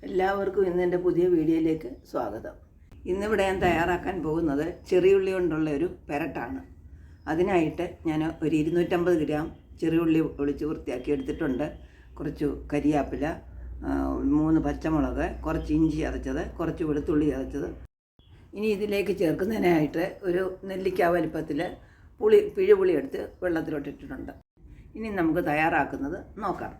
എല്ലാവർക്കും ഇന്നെൻ്റെ പുതിയ വീഡിയോയിലേക്ക് സ്വാഗതം. ഇന്നിവിടെ ഞാൻ തയ്യാറാക്കാൻ പോകുന്നത് ചെറിയുള്ളി കൊണ്ടുള്ള ഒരു പെരട്ടാണ്. അതിനായിട്ട് ഞാൻ ഒരു 250 ഗ്രാം ചെറിയുള്ളി ഒളിച്ച് വൃത്തിയാക്കി എടുത്തിട്ടുണ്ട്. കുറച്ച് കരിയാപ്പില, 3 പച്ചമുളക്, കുറച്ച് ഇഞ്ചി ചതച്ചത്, കുറച്ച് വെളുത്തുള്ളി ചതച്ചത്. ഇനി ഇതിലേക്ക് ചേർക്കുന്നതിനായിട്ട് ഒരു നെല്ലിക്ക വലിപ്പത്തിൽ പിഴുപുളി എടുത്ത് വെള്ളത്തിലോട്ടിട്ടിട്ടുണ്ട്. ഇനി നമുക്ക് തയ്യാറാക്കുന്നത് നോക്കാം.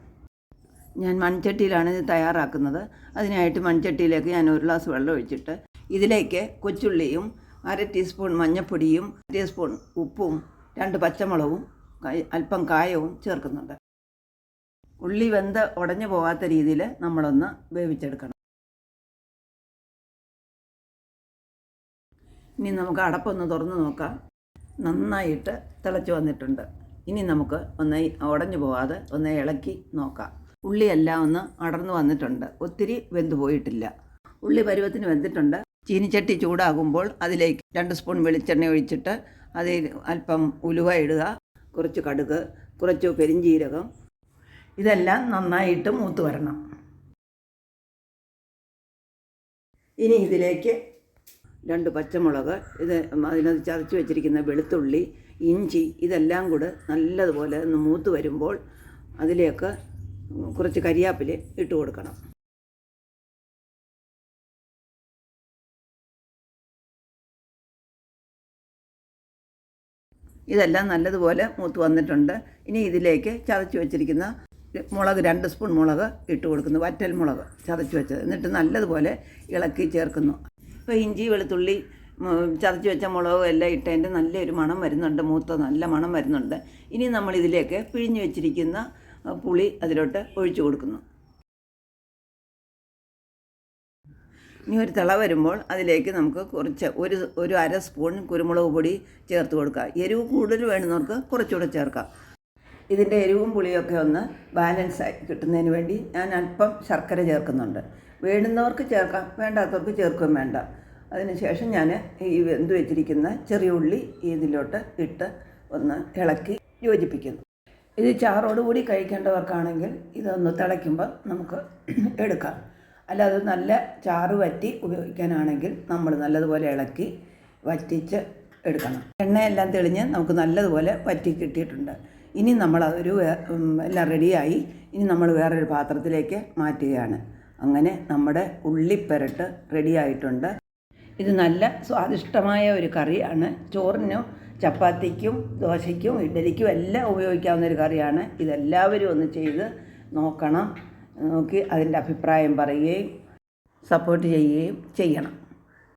ഞാൻ മൺചട്ടിയിലാണ് ഇത് തയ്യാറാക്കുന്നത്. അതിനായിട്ട് മൺചട്ടിയിലേക്ക് ഞാൻ 1 ഗ്ലാസ് വെള്ളം ഒഴിച്ചിട്ട് ഇതിലേക്ക് കൊച്ചുള്ളിയും 1/2 ടീസ്പൂൺ മഞ്ഞൾപ്പൊടിയും 1 ടീസ്പൂൺ ഉപ്പും 2 പച്ചമുളകും അല്പം കായവും ചേർക്കുന്നുണ്ട്. ഉള്ളി വെന്ത് ഉടഞ്ഞു പോകാത്ത രീതിയിൽ നമ്മളൊന്ന് വേവിച്ചെടുക്കണം. ഇനി നമുക്ക് അടപ്പൊന്ന് തുറന്ന് നോക്കാം. നന്നായിട്ട് തിളച്ച് വന്നിട്ടുണ്ട്. ഇനി നമുക്ക് ഒന്ന് ഉടഞ്ഞു പോകാതെ ഒന്ന് ഇളക്കി നോക്കാം. ഉള്ളിയെല്ലാം ഒന്ന് അടർന്നു വന്നിട്ടുണ്ട്. ഒത്തിരി വെന്ത് പോയിട്ടില്ല. ഉള്ളി പരുവത്തിന് വെന്തിട്ടുണ്ട്. ചീനിച്ചട്ടി ചൂടാകുമ്പോൾ അതിലേക്ക് 2 സ്പൂൺ വെളിച്ചെണ്ണ ഒഴിച്ചിട്ട് അതിൽ അല്പം ഉലുവ ഇടുക, കുറച്ച് കടുക്, കുറച്ച് പെരിഞ്ചീരകം. ഇതെല്ലാം നന്നായിട്ട് മൂത്ത് വരണം. ഇനി ഇതിലേക്ക് 2 പച്ചമുളക്, അതിനകത്ത് ചതച്ച് വെച്ചിരിക്കുന്ന വെളുത്തുള്ളി, ഇഞ്ചി, ഇതെല്ലാം കൂടെ നല്ലതുപോലെ ഒന്ന് മൂത്ത് വരുമ്പോൾ അതിലേക്ക് കുറച്ച് കരിയാപ്പില ഇട്ട് കൊടുക്കണം. ഇതെല്ലാം നല്ലതുപോലെ മൂത്ത് വന്നിട്ടുണ്ട്. ഇനി ഇതിലേക്ക് ചതച്ച് വെച്ചിരിക്കുന്ന മുളക് 2 സ്പൂൺ മുളക് ഇട്ട് കൊടുക്കുന്നു. വറ്റൽ മുളക് ചതച്ച് വെച്ചത്. എന്നിട്ട് നല്ലതുപോലെ ഇളക്കി ചേർക്കുന്നു. ഇപ്പോൾ ഇഞ്ചി, വെളുത്തുള്ളി, ചതച്ച് വെച്ച മുളകും എല്ലാം ഇട്ടതിൻ്റെ നല്ലൊരു മണം വരുന്നുണ്ട്. മൂത്ത നല്ല മണം വരുന്നുണ്ട്. ഇനി നമ്മളിതിലേക്ക് പിഴിഞ്ഞ് വെച്ചിരിക്കുന്ന പുളി അതിലോട്ട് ഒഴിച്ചു കൊടുക്കുന്നു. ഇനി ഒരു തിള വരുമ്പോൾ അതിലേക്ക് നമുക്ക് കുറച്ച് ഒരു 1/2 സ്പൂൺ കുരുമുളക് പൊടി ചേർത്ത് കൊടുക്കുക. എരിവ് കൂടുതൽ വേണ്ടുന്നവർക്ക് കുറച്ചുകൂടെ ചേർക്കാം. ഇതിൻ്റെ എരിവും പുളിയൊക്കെ ഒന്ന് ബാലൻസായി കിട്ടുന്നതിന് വേണ്ടി ഞാൻ അല്പം ശർക്കര ചേർക്കുന്നുണ്ട്. വേണ്ടുന്നവർക്ക് ചേർക്കാം, വേണ്ടാത്തവർക്ക് ചേർക്കുകയും വേണ്ട. അതിനുശേഷം ഞാൻ ഈ വെന്ത് വെച്ചിരിക്കുന്ന ചെറിയ ഉള്ളി ഇതിലോട്ട് ഇട്ട് ഒന്ന് ഇളക്കി യോജിപ്പിക്കുന്നു. ഇത് ചാറോടുകൂടി കഴിക്കേണ്ടവർക്കാണെങ്കിൽ ഇതൊന്ന് തിളയ്ക്കുമ്പോൾ നമുക്ക് എടുക്കാം. അല്ലാതെ നല്ല ചാറ് വറ്റി ഉപയോഗിക്കാനാണെങ്കിൽ നമ്മൾ നല്ലതുപോലെ ഇളക്കി വറ്റിച്ച് എടുക്കണം. എണ്ണയെല്ലാം തെളിഞ്ഞ് നമുക്ക് നല്ലതുപോലെ വറ്റി കിട്ടിയിട്ടുണ്ട്. ഇനി നമ്മളതൊരു എല്ലാം റെഡിയായി. ഇനി നമ്മൾ വേറൊരു പാത്രത്തിലേക്ക് മാറ്റുകയാണ്. അങ്ങനെ നമ്മുടെ ഉള്ളിപ്പെരട്ട് റെഡിയായിട്ടുണ്ട്. ഇത് നല്ല സ്വാദിഷ്ടമായ ഒരു കറിയാണ്. ചോറിനും ചപ്പാത്തിക്കും ദോശയ്ക്കും ഇഡ്ഡലിക്കും എല്ലാം ഉപയോഗിക്കാവുന്ന ഒരു കറിയാണ്. ഇതെല്ലാവരും ഒന്ന് ചെയ്ത് നോക്കണം. നോക്കി അതിൻ്റെ അഭിപ്രായം പറയുകയും സപ്പോർട്ട് ചെയ്യുകയും ചെയ്യണം.